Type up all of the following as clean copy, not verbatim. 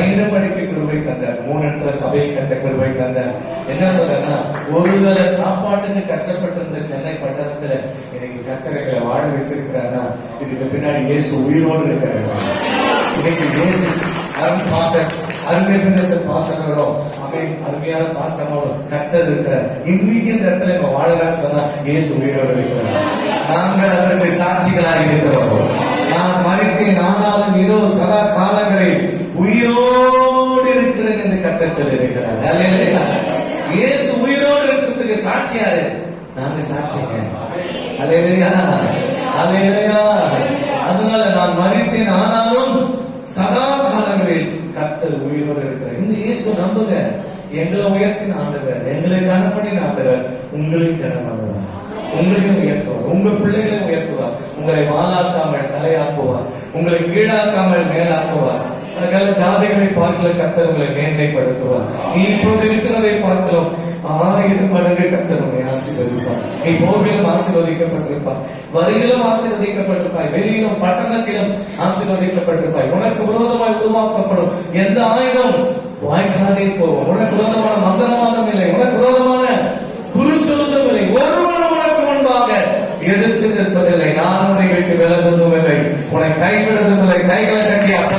1000 மணிக்கு கிருபை தந்தார். 3 சபையை கட்ட கிருபை தந்தார். என்ன சொல்றேன்னா, ஒருவேளை சாப்பாட்டுக்கு கஷ்டப்பட்டு இருந்த சென்னை பட்டணத்துல இன்னைக்கு கர்த்தர்களை வாழ வச்சிருக்கிறாரா, இதுக்கு பின்னாடி இயேசு உயிரோடு இருக்கிறார். இன்னைக்கு இயேசு அருமையான பாஸ்டரோட கர்த்தர் இருக்கிறார். இன்னைக்கு இந்த இடத்துல நம்ம வாழலான்னு சொன்னா இயேசு உயிரோடு இருக்கிறார். நாங்கள் அதற்கு சாட்சிகளாக இருக்கிறோம். நான் மரித்தேன், ஆனாலும் இதோ சதா காலங்களில் உயிரோடு இருக்கிறேன் என்று கர்த்தர் சொல்லி இருக்கிறார். இயேசு உயிரோடு இருக்கிறதுக்கு சாட்சியாரு, நாங்க சாட்சிங்க. அல்லேலூயா, அல்லேலூயா. அதனால நான் மரித்தேன், ஆனாலும் சதா காலங்களில் கர்த்தர் உயிரோடு இருக்கிறார். இந்த இயேசு நம்புங்க. எங்களை உயர்த்தின ஆண்டவர், எங்களை கனப்படின ஆண்டவர் உங்களையும் கனப்படுவார், உங்களையும் உயர்த்துவார், உங்க பிள்ளைகளையும் உயர்த்துவார். உங்களை வாழாக்காமல் தலையாக்குவார், உங்களை கீழாக்காமல் மேலாக்குவார். சகல ஜாதிகளை பார்க்கல கர்த்தர் உங்களை மேன்மைப்படுத்துவார். நீ இப்போது இருக்கிறதை பார்க்கலாம் 1000 மடங்கு கர்த்தர் உங்களை ஆசீர்வதிப்பார். நீ போகிலும் ஆசீர்வதிக்கப்பட்டிருப்பாய், வருகிலும் ஆசீர்வதிக்கப்பட்டிருப்பாய், வெளியிலும் பட்டணத்திலும் ஆசீர்வதிக்கப்பட்டிருப்பாய். உனக்கு விரோதமாய் உருவாக்கப்படும் எந்த ஆயுதம் வாய்க்காதே போகும். உனக்கு விரோதமான மந்திரவாதம் இல்லை, உனக்கு விரோதமான குருச்சொல்லும் இல்லை, ஒருவனும் உனக்கு முன்பாக எதிர்த்து நிற்பதில்லை. நான் உன்னை விட்டு விலகுவதும் இல்லை, உன்னை கைவிடுவதும் இல்லை. கைகளை கட்டி அப்பா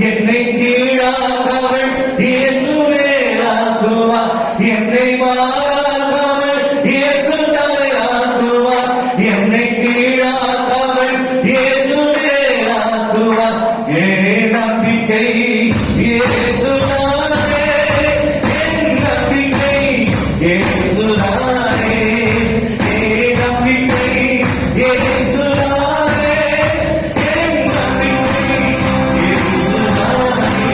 என்னை கீழாக்காமல் இயேசு மேலாக்குவார், என்னை மாறாக்காமல் இயேசு தலையாக்குவார், என்னை கீழாக்காமல் இயேசு மேலாக்குவார். என் நம்பிக்கை இயேசுதானே, என் நம்பிக்கை இயேசுதானே, என் நம்பிக்கை இயேசுதானே, என் நம்பிக்கை இயேசுதானே.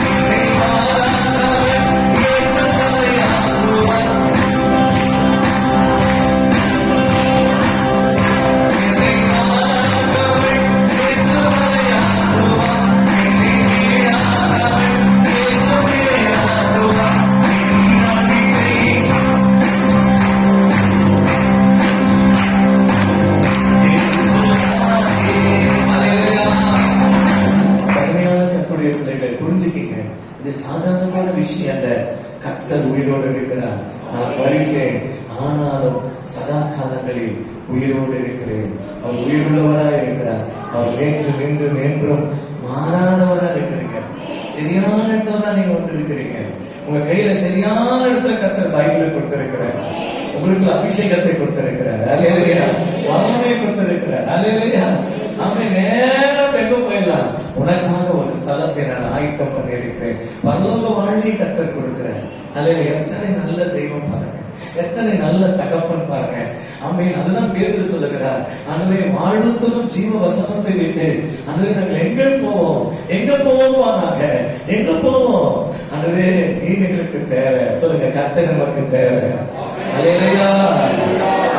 என்னை மாறாக்காமல் இயேசு தலையாக்குவார், என்னை மாறாக்காமல் இயேசு தலையாக்குவார், என்னை கீழாக்காமல் இயேசு மேலாக்குவார். என் நம்பிக்கை அருமையான கர்த்தருடைய பிள்ளைகளை புரிஞ்சுக்கீங்க. இது சாதாரணமான விஷயம் அல்ல. கர்த்தர் உயிரோடு இருக்கிறார். நான் மரித்தேன், ஆனாலும் சதா காலங்களில் உயிரோடு இருக்கிறேன். அவர் உயிருள்ளவராக இருக்கிறார். அவர் நேற்றும் இன்றும் என்றும் மாறாதவராக இருக்கிறீங்க. சரியான இடத்துல தான் நீங்க வந்து இருக்கிறீங்க. உங்க கையில சரியான இடத்துல கர்த்தர் பைபிளை கொடுத்திருக்கிறார். உங்களுக்கு அபிஷேகத்தை கொடுத்திருக்கிறார். அல்லேலூயா. வல்லமை கொடுத்திருக்கிறார். அல்லேலூயா. நாம நேரம் எங்க போயிடலாம். உனக்காக ஒரு ஸ்தலத்தை நான் ஆயத்தம் பண்ணி இருக்கிறேன். பரலோக வாழ்வை கர்த்தர் கொடுக்கிறேன். அல்லேலூயா. எத்தனை நல்ல தெய்வம் பாருங்க, எத்தனை நல்ல தகப்பன் பாருங்க. ஆமென். அதுதான் பேதுரு சொல்லுகிறார், ஆண்டவரே வாழ்த்தும் ஜீவ வசனத்தை விட்டு ஆண்டவரே நாங்கள் எங்க போவோம், எங்க போவோம், நாங்க எங்க போவோம். ஆண்டவரே நீர் எங்களுக்கு தேவை. சொல்லுங்க, கர்த்தர் நமக்கு தேவை. அல்லேலூயா.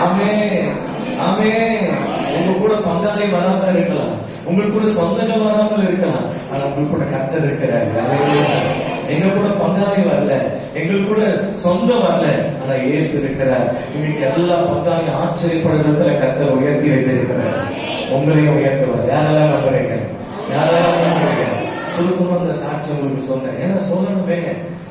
ஆமென், ஆமென். உங்க கூட பங்காளி வராம இருக்கலாம், உங்களுக்கு கூட சொந்தங்கள் வராமல் இருக்கலாம், ஆனா உங்களுக்கு கூட கர்த்தர் இருக்கிறார். அல்லேலூயா. எங்க கூட பங்காளி வரல, எங்களுக்கு கூட சொந்தம் வரல, ஆனா இயேசு இருக்கிறார். இன்னைக்கு எல்லா பங்காளி ஆச்சரியப்படுறதுல கர்த்தர் உயர்த்தி வச்சிருக்கிறார். உங்களையும் உயர்த்துவார். யாரெல்லாம் நம்புறீங்க? யாரெல்லாம் நம்புறீங்க? சுருக்கமா அந்த சாட்சி உங்களுக்கு சொன்னேன். ஏன்னா சொல்லணுமே,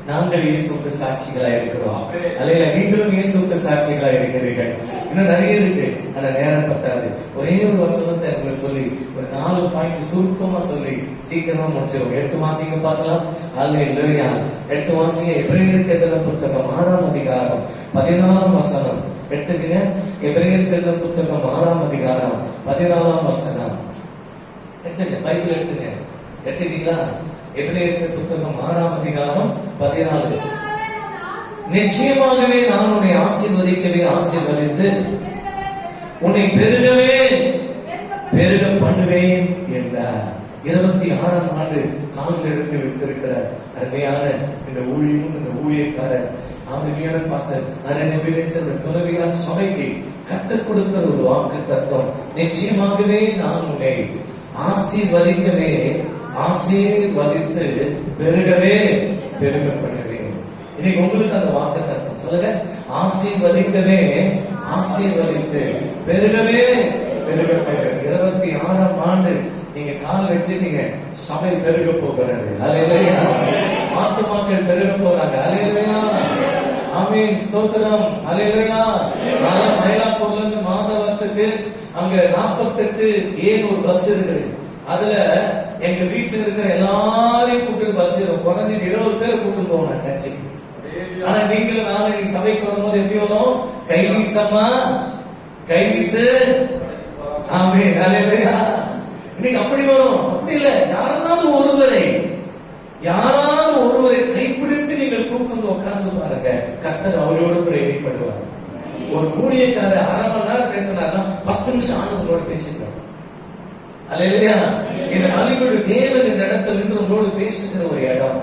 நாங்கள் இயேசுக்கு சாட்சிகளா இருக்கிறோம். அல்லையா, நீங்களும் இயேசுக்கு சாட்சிகளா இருக்கிறீர்கள். இன்னும் நிறைய இருக்கு, ஆனா நேரம் பத்தாது. ஒரே ஒரு வசனத்தை உங்களுக்கு சொல்லி ஒரு 4 பாயிண்ட் சுருக்கமா சொல்லி சீக்கிரமா முடிச்சிடும். 8 மாசங்க பார்க்கலாம். அல்லேலூயா. 8 மாசங்க எபிரேயருக்கு எழுதின புத்தகம் 6ஆம் அதிகாரம் 14ஆம் வசனம். எடுத்துக்கங்க, எபிரேயருக்கு எழுதின புத்தகம் 6ஆம் அதிகாரம் 14ஆம் வசனம். எடுத்துங்க, பைபிள் எடுத்துங்க. எடுத்துட்டீங்களா? எபிரேயர் புத்தகம் 6ஆம் அதிகாரம் 14. நிச்சயமாகவே நான் உன்னை ஆசீர்வதிக்கவே ஆசீர்வதித்து உன்னை பெருகவே பெருக பண்ணுவேன் என்றார். 26ஆம் ஆண்டு கால் எடுத்து வைத்திருக்கிற அருமையான இந்த ஊழியமும் இந்த ஊழியக்காரர் ஆமென் பாஸ்டர் அரண்யபிலேசர் துறவியார் சபைக்கு கற்றுக் கொடுக்கிற ஒரு வாக்கு தத்துவம். நிச்சயமாகவே நான் உன்னை ஆசீர்வதிக்கவே ஆசீர்வதித்து பெருகவே பெருக பண்ணுவேன். இன்னைக்கு உங்களுக்கு அந்த வாக்குத்தத்தம் சொல்லுங்க. ஆசீர்வதிக்கவே ஆசீர்வதித்து பெருகவே பெருக. 26ஆம் ஆண்டு நீங்க கால் வச்சிருக்கீங்க, சபை பெருக போகிறது. அல்லேலூயா. ஆத்துமாக்கள் பெருக போறாங்க. அல்லேலூயா. ஆமென். ஸ்தோத்திரம். அல்லேலூயா. மயிலாப்பூர்ல இருந்து மாதவரத்துக்கு அங்க 48 ஒரு பஸ் இருக்குது. அதுல எங்க வீட்டுல இருக்கிற எல்லாரையும் கூப்பிட்டு பஸ் குறைஞ்சி 20 பேர் கூப்பிட்டு போகணும் சர்ச்சைக்கு. ஆனா நீங்களும் நானும் சபைக்கு வரும்போது எப்படி வரும்? கைவீசமா கைவீசு. ஆமென். அல்லேலூயா. இன்னைக்கு அப்படி வரும். அப்படி இல்ல, யாராவது ஒருவரை கைப்பிடித்து நீங்கள் கூப்பிட்டு உட்கார்ந்து பாருங்க, கர்த்தர் அவரோடு கூட இடைப்படுவார். ஒரு ஊழியக்காரர் 1/2 மணி நேரம் பேசினார்னா 10 நிமிஷம் ஆனவங்களோட பேசிட்டார். அல்லேலூயா. இந்த மலையோடு தேவன் இந்த இடத்துல நின்று உங்களோடு பேசுகிற ஒரு இடம்.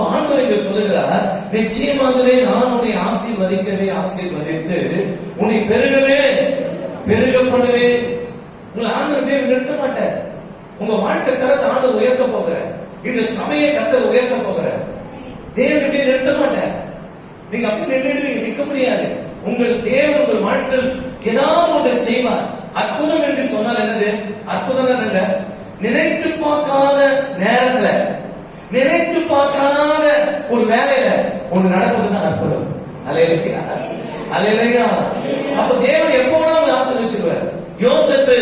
ஆண்டவர் இங்க சொல்லுகிறார், நிச்சயமாகவே நான் உன்னை ஆசீர்வதிக்கவே ஆசீர்வதித்து உன்னை பெருகவே பெருக பண்ணுவேன். உங்களை ஆண்டவர் தேவன் நிறுத்த மாட்டார். உங்க வாழ்க்கை தரத்தை ஆண்டவர் உயர்த்த போகிறார். இந்த சபையை கர்த்தர் உயர்த்த போகிறார். தேவன் இப்படி நிறுத்த மாட்டார். நீங்க அப்படி நின்றுடுவீங்க, நிற்க முடியாது. உங்கள் தேவன் உங்கள் வாழ்க்கையில் ஏதாவது ஒன்று செய்வார். அற்புதம் என்று சொன்னால் என்னது? அற்புதம் என்னங்க? நினைத்து பார்க்காத நேரத்துல, நினைத்து பார்க்காத ஒரு வேலையில ஒன்று நடப்பதுதான் அற்புதம். அல்லேலூயா. அல்லேலூயா. அப்ப தேவன் எப்போ வேணாலும் ஆசீர்வதிச்சிருவார். யோசேப்பு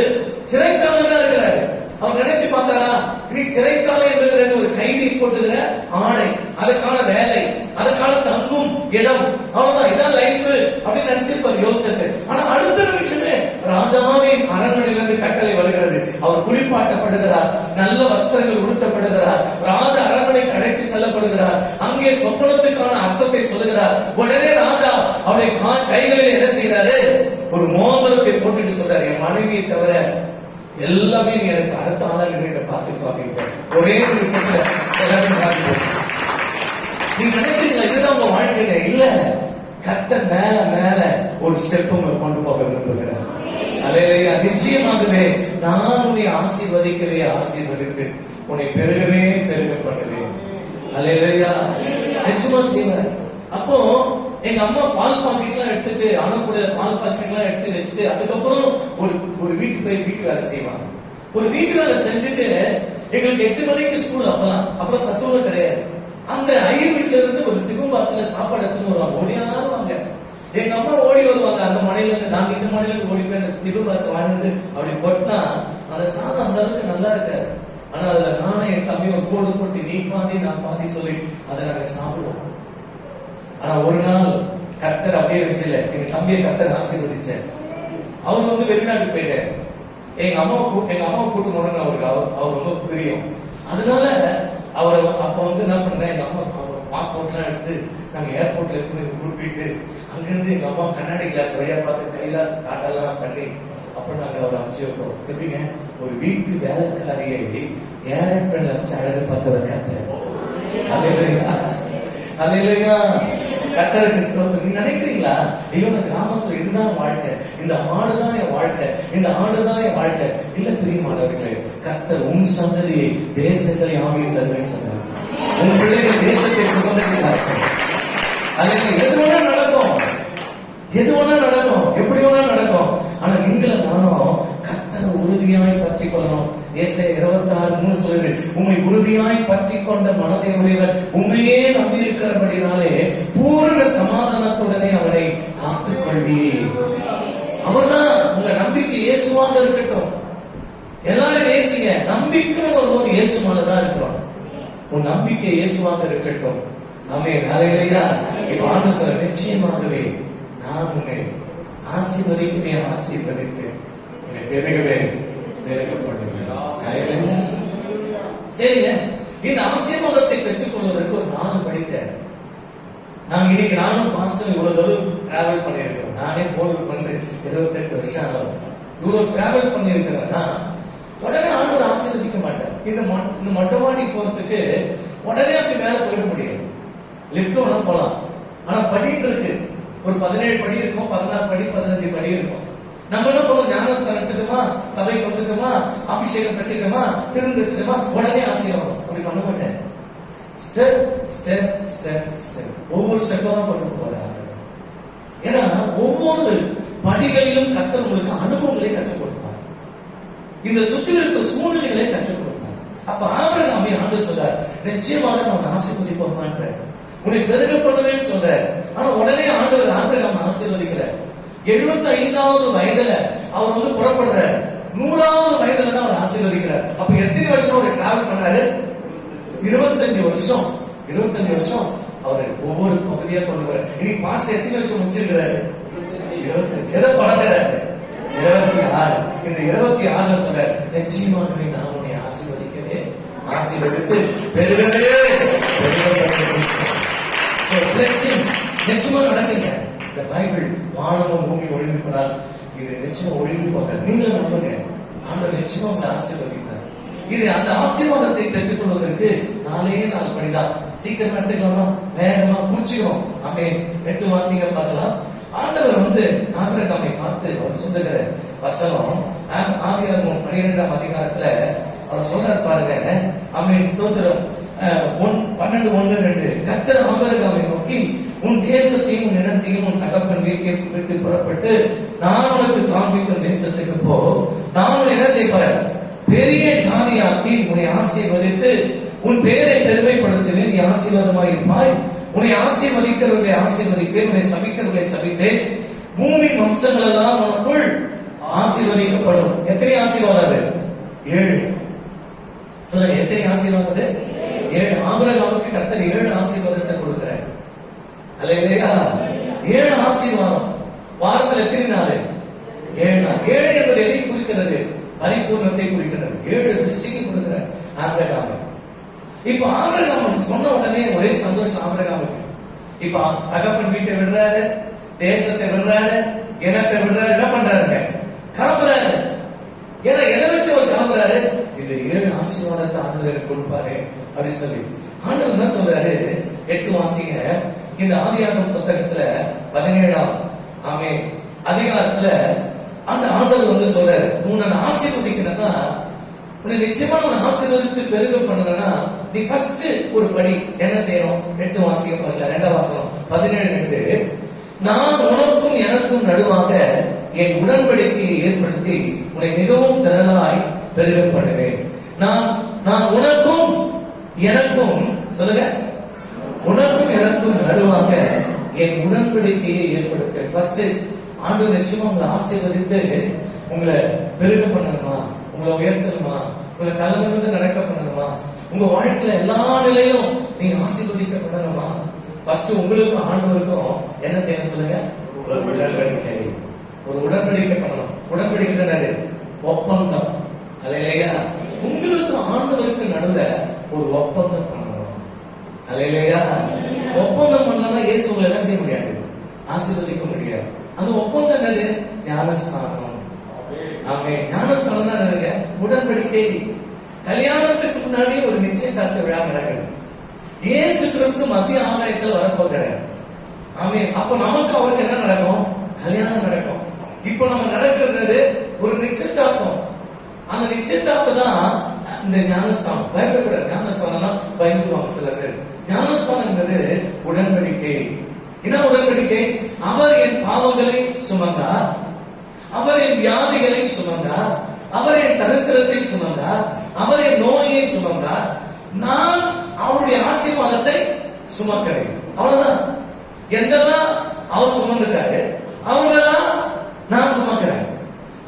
சிறைச்சாலையில இருக்கிறாரு. அவர் நினைச்சு பார்த்தாரா, இனி சிறைச்சாலை என்பது ஒரு கைதி போட்டுகிற ஆணை, அதுக்கான வேலை, அதுக்கான தங்கும் இடம், அவ்வளவுதான், இதான் லைஃப் அப்படின்னு நினைச்சிருப்பார் யோசேப்பு. ஆனா அடுத்த நிமிஷமே ராஜாவின் அரண்மனையிலிருந்து கட்டளை வருகிறது. அவர் குளிப்பாட்டப்படுகிறார், நல்ல வஸ்திரங்கள் உடுத்தப்படுகிறார், ராஜ அரண்மனைக்கு அழைத்து செல்லப்படுகிறார். அங்கே சொப்பனத்துக்கான அர்த்தத்தை சொல்லுகிறார். உடனே ராஜா அவருடைய கைகளில் என்ன செய்யறாரு? ஒரு மோதிரத்தை போட்டுட்டு சொல்றாரு, என் மனைவியை தவிர எல்லாமே நீ எனக்கு அடுத்த ஆளாக பார்த்துட்டு ஒரே விஷயத்துல எல்லாரும் பார்த்து. நீங்க நினைக்கிறீங்களா இதுதான் உங்க வாழ்க்கையில? இல்ல, கர்த்தர் மேல மேல ஒரு ஸ்டெப் உங்களை கொண்டு போக விரும்புகிறார். அல்லேலூயா. நிச்சயமாகவே நான் உன்னை ஆசீர்வதிக்கவே ஆசீர்வதித்து உன்னை பெருகவே பெருக பண்ணுவேன். அல்லேலூயா. நிச்சயமா செய்வார். அப்போ எங்க அம்மா பால் பாக்கெட்லாம் எடுத்துட்டு, அண்ணக்கூடிய பால் பாக்கெட்லாம் எடுத்து வச்சுட்டு அதுக்கப்புறம் ஒரு வீட்டுக்கு போய் வீட்டு வேலை செய்வாங்க. ஒரு வீட்டு வேலை செஞ்சுட்டு எங்களுக்கு 8 மணிக்கு ஸ்கூல். அப்புறம் சத்துணவு கிடையாது. அந்த ஐயர் வீட்டுல இருந்து ஒரு திகும்பாசில சாப்பாடு எடுத்துன்னு வருவாங்க. ஓடியாருவாங்க. எங்க அம்மா ஓடி வருவாங்க. அந்த மனையில இருந்து நாங்க இந்த மனையில இருந்து ஓடி போய் அந்த திகும்பாசி வாழ்ந்து அப்படி கொட்டினா அந்த சாதம் அந்த அளவுக்கு நல்லா இருக்காது. ஆனா அதுல நானும் என் தம்பி ஒரு கோடு போட்டு நீ பாதி நான் பாதி சொல்லி அதை நாங்க சாப்பிடுவோம். ஆனா ஒரு நாள் கர்த்தர் அப்படியே வச்சுல எங்க தம்பியை கர்த்தர் ஆசீர்வதிச்சார். அவர் வெளிநாட்டுக்கு போயிட்டாரு. எங்க அம்மாவை கூட்டு போனோம்னு அவர் ரொம்ப பிரியம். அதனால அவரை அப்ப என்ன பண்றேன், எங்க அம்மா பாஸ்போர்ட் எல்லாம் எடுத்து நாங்க ஏர்போர்ட்ல இருந்து கூட்டிட்டு அங்கிருந்து எங்க அம்மா கண்ணாடி கிளாஸ் வழியா பார்த்து கையில தாட்டெல்லாம் பண்ணி அப்புறம் நாங்க அவரை அனுப்பிச்சு வைப்போம். எப்படிங்க, ஒரு வீட்டு வேலைக்காரியை ஏரோப்ளேன்ல வச்சு அழகு பார்த்தவர் கர்த்தர். அல்லேலூயா. கர்த்தருக்கு ஸ்தோத்திரம். நீங்க நினைக்கிறீங்களா, ஐயோ இந்த கிராமத்துல இதுதான் வாழ்க்கை, இந்த ஆடுதான் என் வாழ்க்கை, இந்த ஆடுதான் என் வாழ்க்கை? இல்ல பிரியமானவர்களே, கர்த்தர் உன் சந்ததியை தேசங்களை ஆவியின் தருவேன் சொன்னார். உன் பிள்ளைகள் தேசத்தை சுதந்திரத்தில். எது வேணா நடக்கும், எது வேணா நடக்கும், எப்படி வேணா நடக்கும். ஆனா நீங்களும் நானும் கர்த்தரை உறுதியாய் பற்றி கொள்ளணும். ஏசாயா 26:3 சொல்லுது, உம்மை உறுதியாய் பற்றி கொண்ட மனதை உடையவர் உண்மையே நம்பி இருக்கிறபடினாலே பூரண சமாதானத்துடனே அவரை காத்துக் கொள்வீர். அவர்தான் உங்க நம்பிக்கை இயேசுவாக இருக்கட்டும். எல்லாரும் நேசிங்க. நம்பிக்கை வரும்போது இயேசு மேலதான் இருக்கிறோம். உன் நம்பிக்கை இயேசுவாக இருக்கட்டும். ஆமென். ஹல்லேலூயா. இப்ப ஆண்டவர் சொல்ற, நிச்சயமாகவே நான் உன்னை ஆசீர்வதிக்கவே ஆசீர்வதித்து உன்னை பெருகவே பெருக பண்ணுவேன். சரிங்க. இந்த ஆசீர்வாதத்தை பெற்றுக் கொள்வதற்கு ஒரு 4 படித்தேன். நாங்க இன்னைக்கு நானும் பாஸ்டர் இவ்வளவு தூரம் டிராவல் பண்ணியிருக்கிறோம். நானே போலுக்கு வந்து 28 வருஷம் ஆகும். இவ்வளவு டிராவல் பண்ணியிருக்கிறேன்னா உடனே ஆண்டவர் ஆசீர்வதிக்க மாட்டார். இந்த மொட்டை மாடி போறதுக்கு உடனே அப்படி மேல போயிட முடியாது. லிப்ட் வேணா போலாம். ஆனா படிட்டு இருக்கு. ஒரு 17 படி இருக்கும், 16 படி, 15 படி இருக்கும். நம்ம என்ன பண்ணுவோம், ஞானஸ்தானம் எடுத்துக்கோமா, சபைக்கு வந்துட்டோமா, அபிஷேகம் பெற்றுக்கோமா, திருந்துட்டுமா, உடனே ஆசீர்வாதம். அப்படி பண்ண மாட்டேன். ஸ்டெப் ஸ்டெப் ஸ்டெப் ஸ்டெப், ஒவ்வொரு ஸ்டெப்பா தான் கொண்டு போறாங்க. ஏன்னா ஒவ்வொரு படிகளிலும் கர்த்தர் உங்களுக்கு அனுபவங்களை கற்றுக் கொடுப்பார், இந்த சுற்றி இருக்கிற சூழ்நிலைகளை கற்றுக் கொடுப்பார். அப்ப ஆபிரகாமை ஆண்டவர் சொல்றார், நிச்சயமாக நான் ஆசீர்வதிப்பேன், உன்னை பெருக பண்ணுவேன்னு சொல்றார். ஆனா உடனே ஆண்டவர் ஆபிரகாமை ஆசீர்வதிக்கிறார். 75வது வயதுல அவர் வந்து புறப்படுறார், 100வது வயதுல தான் அவர் ஆசீர்வதிக்கிறார். அப்ப எத்தனை வருஷம் அவர் டிராவல் பண்ணாரு? 25 வருஷம். 25 வருஷம் அவர் ஒவ்வொரு பகுதியா கொண்டு வர. இன்னைக்கு பாஸ்டர் எத்தனை வருஷம் முடிச்சிருக்கிறாரு? 25. எதை பழகிறாரு? 26. இந்த 26ல சொல்ற, நிச்சயமாகவே நான் உன்னை ஆசீர்வதிக்கவே ஆசீர்வதித்து பெருகவே நிச்சயமா நடக்குங்க. இந்த பைபிள் வானமும் பூமி ஒழிந்து போனால் இது நிச்சயமா ஒழிந்து போக நீங்களும் நம்புங்க. ஆண்டவர் நிச்சயமா உங்களை ஆசீர்வதிக்கிறார். இது அந்த ஆசீர்வாதத்தை பெற்றுக் கொள்வதற்கு 4 படிதான். சீக்கிரம் எடுத்துக்கலாமா? வேகமா புரிச்சுக்கிறோம். அப்படி 8 வாசிங்க பார்க்கலாம். ஆண்டவர் வந்து ஆபிரகாமை பார்த்து அவர் சொல்லுகிற வசனம் ஆதியாகமம் 12ஆம் அதிகாரத்துல அவர் சொல்றார் பாருங்க. ஆமென், ஸ்தோத்திரம். 12:1-2 கர்த்தர் ஆபிரகாமை நோக்கி, உன் தேசத்தையும் உன் இனத்தையும் உன் தகப்பன் வீட்டிற்கு புறப்பட்டு நான் உனக்கு காண்பிக்கும் தேசத்துக்கு போ. நான் உன்னை என்ன செய்வார்? பெரிய ஜாதியாக்கி உன்னை ஆசீர்வதித்து உன் பெயரை பெருமைப்படுத்துவேன், நீ ஆசீர்வாதமாய் இருப்பாய். உன்னை ஆசீர்வதிக்கிறவர்களை ஆசீர்வதிப்பேன், உன்னை சபிக்கிறவர்களை சபிப்பேன். பூமி வம்சங்கள் எல்லாம் உனக்குள் ஆசீர்வதிக்கப்படும். எத்தனை ஆசீர்வாதம்? 7. சொல்ல, எத்தனை ஆசீர்வாதம்? 7. ஆபிரகாமுக்கு கர்த்தர் 7 ஆசீர்வாதத்தை கொடுக்கிறார். அல்லேலூயா. 7 ஆசீர்வாதம். வாரத்தில் எத்தனை நாள்? 7 நாள். 7 என்பது எதை குறிக்கிறது? பரிபூர்ணத்தை குறிக்கிறது. 7 பிளஸிங் கொடுக்கிறார் ஆபிரகாம். இப்ப ஆபிரகாம் சொன்ன உடனே ஒரே சந்தோஷம் ஆபிரகாமுக்கு. இப்ப தகப்பன் வீட்டை விடுறாரு, தேசத்தை விடுறாரு, இனத்தை விடுறாரு, என்ன பண்றாருங்க? கிளம்புறாரு. ஏன்னா எதை வச்சு அவர் கிளம்புறாரு? இந்த 7 ஆசீர்வாதத்தை ஆண்டவர் கொடுப்பாரு அப்படி சொல்லி ஆண்டவர் என்ன சொல்றாரு? 8 வாசிங்க. இந்த ஆதியாகமம் புத்தகத்துல 17ஆம் அதிகாரத்துல அந்த ஆண்டவர் வந்து சொல்றாரு, உன்னை ஆசீர்வதிக்கணும்னா, உன்னை நிச்சயமா உன்னை ஆசீர்வதித்து பெருக பண்ணணும்னா நீ ஃபர்ஸ்ட் ஒரு படி என்ன செய்யணும்? 8 வாசியம் பார்க்கல, 2ஆம் வசனம் 17:2. நான் உனக்கும் எனக்கும் நடுவாக என் உடன்படிக்கையை ஏற்படுத்தி உன்னை மிகவும் திரளாய் பெருக பண்ணுவேன். நான் உனக்கும் எனக்கும், சொல்லுங்க, உனக்கும் எனக்கும் நடுவாக என் உடன்படிக்கையை ஏற்படுத்துவேன். ஃபர்ஸ்ட் ஆண்டவர் நிச்சயமா உங்களை ஆசீர்வதித்து உங்களை பெருக பண்ணணுமா, உங்களை உயர்த்தணுமா, உங்களை தலைமையிலிருந்து நடக்க பண்ணணுமா, உங்க வாழ்க்கையில எல்லா நிலையும் நீங்க ஆசீர்வதிக்கப்படணுமா, ஃபர்ஸ்ட் உங்களுக்கும் ஆண்டவருக்கும் என்ன செய்யணும் சொல்லுங்க? ஒரு உடன்படிக்கை. ஒரு உடன்படிக்கை பண்ணணும். உடன்படிக்கை ஒப்பந்தம். அல்லேலூயா. உங்களுக்கு ஆண்டவருக்கு நடுவுல ஒரு ஒப்பந்தம் பண்ணணும். அல்லேலூயா. ஒப்பந்தம் பண்ணலன்னா இயேசு உங்களை என்ன செய்ய முடியாது? ஆசீர்வதிக்க முடியாது. அந்த ஒப்பந்தம் என்னது? ஞானஸ்நானம். ஆமென். ஞானஸ்நானம் என்னதுங்க? உடன்படிக்கை. கல்யாணத்துக்கு முன்னாடி ஒரு நிச்சயதார்த்த விழா நடக்குது. இயேசு கிறிஸ்து மத்திய ஆலயத்துல வரப்போகிறார். ஆமென். அப்ப நமக்கு அவருக்கு என்ன நடக்கும்? கல்யாணம் நடக்கும். இப்ப நம்ம நடக்கிறது ஒரு நிச்சயதார்த்தம். அந்த நிச்சயதார்த்தம் தான் இந்த ஞானஸ்தானம். பயப்படக்கூடாது. ஞானஸ்தானம்னா பயந்துவாங்க சில பேர். ஞானஸ்தானம் என்பது உடன்படிக்கை. என்ன உடன்படிக்கை? அவர் என் பாவங்களை சுமந்தார், அவர் என் வியாதிகளை சுமந்தார், அவர் என் தரித்திரத்தை சுமந்தார், அவர் என் நோயை சுமந்தார், நான் அவருடைய ஆசீர்வாதத்தை சுமக்கிறேன். அவ்வளவுதான். எந்தெல்லாம் அவர் சுமந்துட்டாரு அவங்களெல்லாம் நான் சுமக்கிறேன்.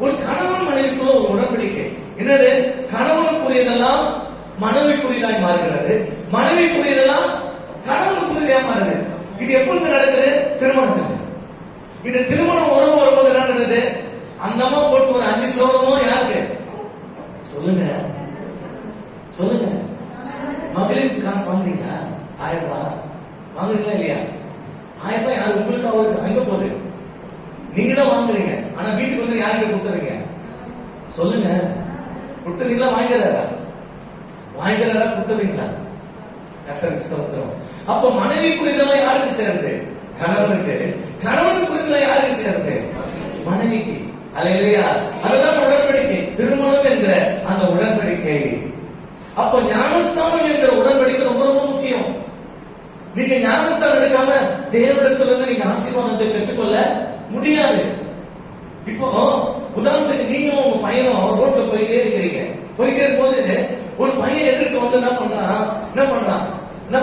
ஒரு கணவன் மனைவிக்குள்ள ஒரு உடன்படிக்கை. என்னது? கணவனுக்குரியதெல்லாம் மனைவிக்குரியதாய் மாறுகிறது, மனைவிக்குரியதெல்லாம் கணவனுக்குரியதாக மாறுது. இது எப்பொழுது நடக்குது? திருமணத்துக்கு. இது திருமணம் உறவு வரும்போது என்ன நடக்குது? அந்த அம்மா போட்டு ஒரு 5 சவரமோ யாருக்கு சொல்லுங்க? சொல்லுங்க. மகளிருக்கு காசு வாங்குறீங்களா? 1000 ரூபாய் வாங்குறீங்களா இல்லையா? 1000 ரூபாய் யாரு? உங்களுக்கு அவருக்கு அங்க போகுது. நீங்க தான் வாங்குறீங்க. ஆனா வீட்டுக்கு வந்து யாருக்கு கொடுத்துறீங்க? சொல்லுங்க. கொடுத்துறீங்களா? வாங்கிறாரா? வாங்கிறாரா? கொடுத்துறீங்களா? கர்த்தருக்கு ஸ்தோத்திரம். அப்ப மனைவிக்குரியதெல்லாம் யாருக்கு சேருது? கணவனுக்கு. கணவனுக்குரியதெல்லாம் யாருக்கு சேருது? மனைவிக்கு. அல்லேலூயா. அதுதான் உடன்படிக்கை. திருமணம் என்கிற அந்த உடன்படிக்கை. அப்ப ஞானஸ்தானம் என்கிற உடன்படிக்கை ரொம்ப ரொம்ப முக்கியம். ஞானஸ்தானம் எடுக்காம தேவனிடத்துல இருந்து நீங்க ஆசீர்வாதத்தை பெற்றுக்கொள்ள முடியாது. இப்போ உதாரணத்துக்கு நீங்களும் உங்க பையனும் ரோட்ல போயிட்டே இருக்கிறீங்க. போயிட்டே இருக்கும்போது ஒரு பையன் எதிர்க்க வந்து என்ன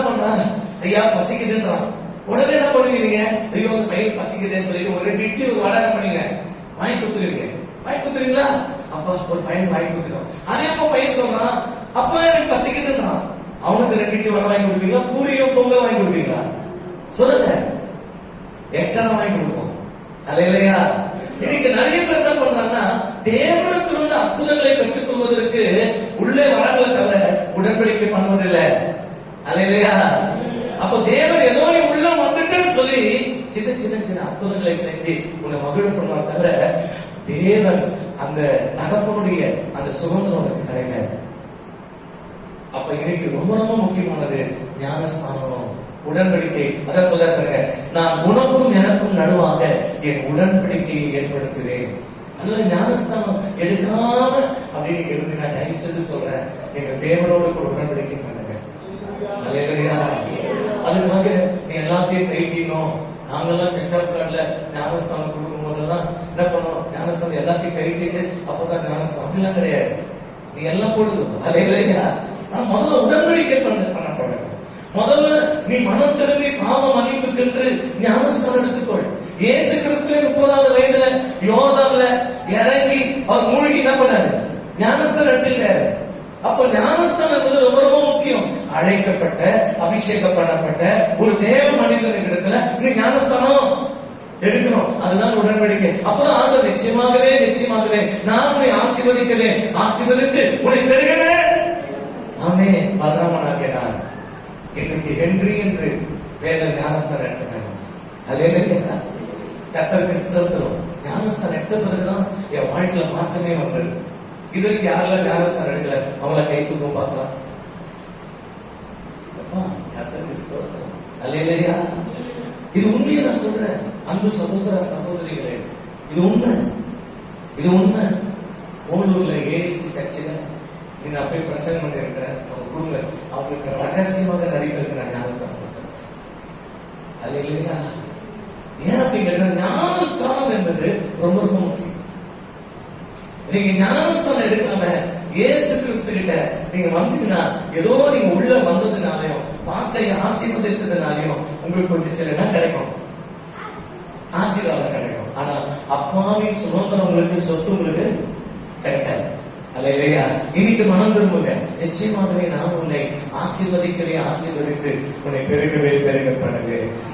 பண்றான், ஐயா பசிக்குதுன்றான். உடனே என்ன பண்ணுவீங்க? ஐயோ அந்த பையன் பசிக்குதே சொல்லிட்டு ஒரு 2 இட்லி ஒரு வடை என்ன பண்ணீங்க, வாங்கி கொடுத்துருவீங்களா? அப்பா ஒரு பையன் வாங்கி கொடுத்துருவோம். அதே அப்ப பையன் சொல்றான், அப்பா எனக்கு பசிக்குதுன்றான். அவனுக்கு 2 இட்லி வடை வாங்கி கொடுப்பீங்களா? பூரியும் பொங்கல் வாங்கி கொடுப்பீங்களா? சொல்லுங்க. எக்ஸ்ட்ரா வாங்கி கொடுப்போம். அல்லேலூயா. இன்னைக்கு நிறைய பேர் என்ன பண்றாங்கன்னா, தேவனிடத்திலிருந்து அற்புதங்களை பெற்றுக் கொள்வதற்கு உள்ளே வராங்களே தவிர உடன்படிக்கை பண்ணுவதில்லை. அல்லேலூயா. அப்ப தேவன் ஏதோ நீ உள்ள வந்துட்டேன்னு சொல்லி சின்ன சின்ன சின்ன அற்புதங்களை செஞ்சு உன்னை மகிழ பண்ணுவார் தவிர தேவன் அந்த தகப்பனுடைய அந்த சுதந்திரம் உனக்கு கிடைக்கல. அப்ப இன்னைக்கு ரொம்ப ரொம்ப முக்கியமானது ஞானஸ்தானம், உடன்படிக்கை. அதான் சொல்றாங்க, நான் உனக்கும் எனக்கும் நடுவாக என் உடன்படிக்கையை ஏற்படுத்துவேன். நல்ல ஞானஸ்தானம் எடுக்காம அப்படின்னு இருந்து நான் தயவு செய்து சொல்றேன், எங்க தேவனோடு கூட உடன்படிக்கை பண்ணுங்க. அதுக்காக நீ எல்லாத்தையும் கைட்டினோம். நாங்கெல்லாம் சர்ச் ஆஃப் கார்ட்ல ஞானஸ்தானம் கொடுக்கும் போதெல்லாம் என்ன பண்ணோம், ஞானஸ்தானம் எல்லாத்தையும் கைட்டிட்டு அப்பதான் ஞானஸ்தானம். அப்படிலாம் கிடையாது. நீ எல்லாம் போடுது. அல்லேலூயா. ஆனா முதல்ல உடன்படிக்கை பண்ணப்பட. முதல்ல நீ மனம் திரும்பி பாவ மன்னிப்புக்கென்று ஞானஸ்தானம் எடுத்துக்கொள். இயேசு கிறிஸ்துவின் 30வது வயதுல யோர்தான்ல இறங்கி அவர் மூழ்கி என்ன பண்ணாரு, ஞானஸ்தானம் எடுத்துட்டாரு. அப்ப ஞானஸ்தானம் என்பது ரொம்ப ரொம்ப முக்கியம். அழைக்கப்பட்ட அபிஷேகம் பண்ணப்பட்ட ஒரு தேவ மனிதன் இடத்துல நீ ஞானஸ்தானம் எடுக்கணும். அதுதான் உடன்படிக்கை. அப்பதான் ஆண்டவர் நிச்சயமாகவே நான் உன்னை ஆசீர்வதித்து உன்னை பெருகிறேன். ஆமே. பலராமனாகிய நான் இன்னைக்கு ஹென்றி என்று வேத ஞானஸ்தானம் எடுத்துக்கணும். அல்லேலூயா. கர்த்தருக்கு ஸ்தோத்திரம். ஞானஸ்தானம் எடுத்த பிறகுதான் என் வாழ்க்கையில மாற்றமே வந்தது. இதுக்கு யாரெல்லாம் ஞானஸ்தானம் எடுக்கல அவங்கள கை தூக்கம் பார்க்கலாம். கர்த்தருக்கு ஸ்தோத்திரம். அல்லேலூயா. இது உண்மையை நான் சொல்றேன். அன்பு சகோதர சகோதரிகளே, இது உண்மை. ஓலூர்ல ஏஎல்சி சர்ச்சில் நீங்க அப்படியே பிரசங்கம் பண்ணி இருக்கிற குழுல அவங்களுக்கு ரகசியமாக நிறைய பேருக்கு நான் ஞானஸ்தானம் கொடுத்தேன். அல்லேலூயா. ஏன் அப்படிங்கிற ஞானஸ்தானம் என்பது ரொம்ப ரொம்ப முக்கியம். நீங்க ஞானஸ்தானம் எடுக்காம இயேசு கிறிஸ்து கிட்ட நீங்க வந்தீங்கன்னா ஏதோ நீங்க உள்ள வந்ததுனாலையும் பாஸ்டரை ஆசீர்வதித்ததுனாலையும் உங்களுக்கு கொஞ்சம் சில என்ன கிடைக்கும், ஆசீர்வாதம் கிடைக்கும். ஆனா அப்பாவின் சுதந்திரம் உங்களுக்கு, சொத்து உங்களுக்கு கிடைக்காது. அல்லேலூயா. இன்னைக்கு மனம் திரும்புங்க. நிச்சயமாகவே நான் உன்னை ஆசீர்வதித்து உன்னை பெருக பண்ணுங்க.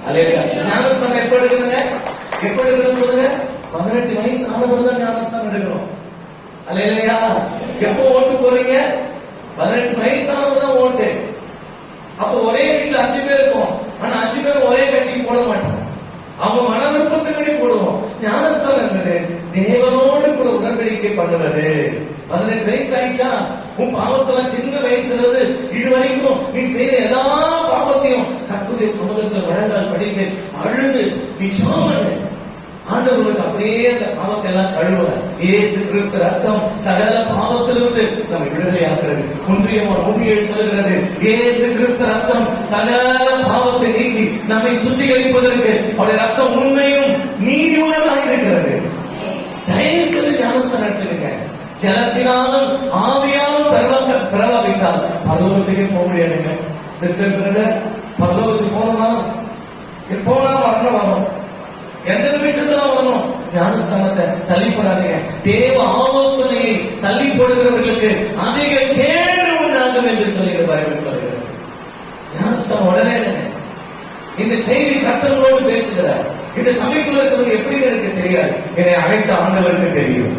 அல்லேலூயா. ஞானஸ்தானம் எப்ப எடுக்கணும் சொல்லுங்க. 18 வயசு ஆனவங்க தான் ஞானஸ்தானம் எடுக்கணும். அல்லேலூயா. எப்போ ஓட்டு போறீங்க? 18 வயசானவங்க தான் ஓட்டு. அப்ப ஒரே வீட்டுல 5 பேர் இருக்கும். ஆனா 5 பேர் ஒரே கட்சிக்கு போட மாட்டாங்க. அவங்க மன விருப்பத்தின்படி போடுவோம். ஞானஸ்தானம் என்பது தேவனோடு கூட உடன்படிக்கை பண்ணுவது. 18 வயசு ஆயிடுச்சா, உன் பாவத்தெல்லாம் சின்ன வயசுல இது வரைக்கும் நீ செய்த எல்லா பாவத்தையும் கர்த்தருடைய சமூகத்தில் வழங்கால் படித்து அழுது நீ சோமனு ஆண்டவர்களுக்கு அப்படியே அந்த பாவத்தை எல்லாம் கழுவுவார். இயேசு கிறிஸ்து ரத்தம் சகல பாவத்திலிருந்து நம்மை விடுதலையாக்குறது. 1 சொல்லுகிறது, இயேசு கிறிஸ்து ரத்தம் சகல பாவத்தை நீக்கி நம்மை சுத்திகரிப்பதற்கு அவருடைய ரத்தம் உண்மையும் நீதி உள்ளதாக இருக்கிறது. தயவு செய்து ஞானஸ்தானம் எடுத்துருங்க. ஜலத்தினாலும் ஆவியாலும் பிறவாவிட்டால் பரலோகத்துக்கே போக முடியாதுங்க. சிஸ்டர் பிரதர், பரலோகத்துக்கு போனா வரும். எந்த நிமிஷத்துல வரணும்? ஞானஸ்தானத்தை தள்ளி போடாதீங்க. தேவ ஆலோசனையை தள்ளி போடுகிறவர்களுக்கு அதிக கேடு உண்டாகும் என்று சொல்லுகிற பைபிள் சொல்லுகிறது. ஞானஸ்தானம் உடனே இந்த செய்தி கர்த்தரோடு பேசுகிறார். இந்த சபைக்குள்ள இருக்கிறவங்க எப்படி எனக்கு தெரியாது, என்னை அழைத்த ஆண்டவருக்கு தெரியும்.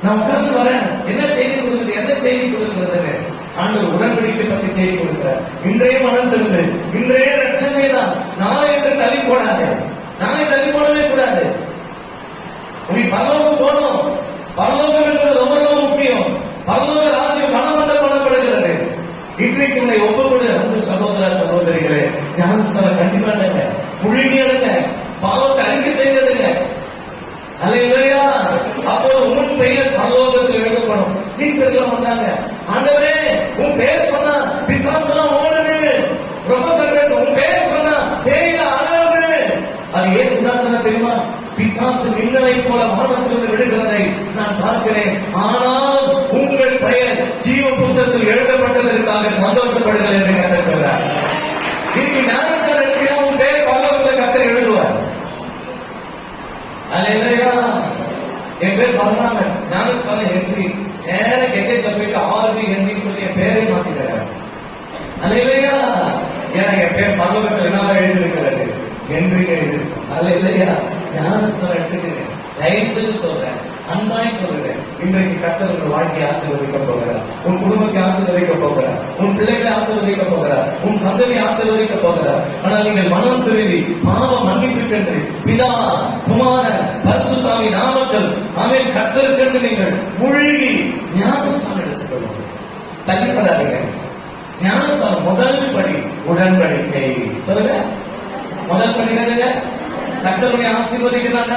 நான் உட்கார்ந்து வரேன், என்ன செய்தி கொடுக்கிறது? ஆண்டவர் உடன்படிக்கை பற்றி செய்தி கொடுக்கிறார். இன்றைய மனம் திறந்து, இன்றைய ரட்சனை தான், நாளை என்று தள்ளி போடாது. நாளை தள்ளி போடவே கூடாது. நீ பரலோகம் போகணும். பரலோகம் என்பது ரொம்ப ரொம்ப முக்கியம். பரலோக ராஜ்யம் மனமண்டம் பண்ணப்படுகிறது. இன்றைக்கு உன்னை ஒப்புக்கொடு. அன்பு சகோதர சகோதரிகளே, ஞானஸ்தானம் கண்டிப்பா எடுங்க. முழுங்கி எடுங்க. பாவத்தை அறிக்கை செய்துடுங்க. அல்லேலூயா. அப்போ உன் பெயர் பரலோகத்தில் எழுதப்படும். சீஷர்கள் வந்தாங்க, ஆண்டவரே உன் பேர் சொன்னா பிசாசெல்லாம் ஓடுது. ரொம்ப சந்தோஷம். உன் பேர் இயேசுதான் சொன்ன தெரியுமா, பிசாசு மின்னலை போல வானத்திலிருந்து விடுகிறதை நான் பார்க்கிறேன், ஆனால் உங்கள் பெயர் ஜீவ புஸ்தகத்தில் எழுதப்பட்டதற்காக சந்தோஷப்படுங்கள் என்று கர்த்தர் சொல்றார். இன்னைக்கு ஞானஸ்நானம் எடுத்தீங்கன்னா உன் பெயர் பரலோகத்தில் கர்த்தர் எழுதுவார். அல்லேலூயா. என் பேர் பலராமன், ஞானஸ்நானம் ஹென்றி, நேர கெஜெட்ல போயிட்டு ஆர்வி ஹென்றின்னு சொல்லி என் பேரை மாத்திட்டாரு. அல்லேலூயா. ஏன்னா என் பேர் பரலோகத்தில் என்ன எழுதிருக்கிறது, என்று எழுதிருக்கும். அல்லேலூயா. ஞானஸ்நானம் எடுத்துக்கிறேன், தயவுசெய்து சொல்றேன், அன்பாய் சொல்றேன், இன்றைக்கு கர்த்தர் உங்கள் வாழ்க்கையை ஆசீர்வதிக்க போகிறார், உன் குடும்பத்தை ஆசீர்வதிக்க போகிறார், உன் பிள்ளைகளை ஆசீர்வதிக்க போகிறார், உன் சந்ததியை ஆசீர்வதிக்க போகிறார். ஆனால் நீங்கள் மனம் திரும்பி பாவ மன்னிப்புக்கென்று பிதா குமாரன் பரிசுத்தாவி நாமத்தில் ஆமென் கர்த்தருக்கென்று நீங்கள் மூழ்கி ஞானஸ்நானம் எடுத்துக்கொள்ளும். தள்ளிப்படாதீங்க. ஞானஸ்நானம் முதல் படி உடன்படிக்கை. சொல்லுங்க, முதல் படி என்னங்க? கர்த்தருடைய ஆசீர்வதிக்கிறாங்க.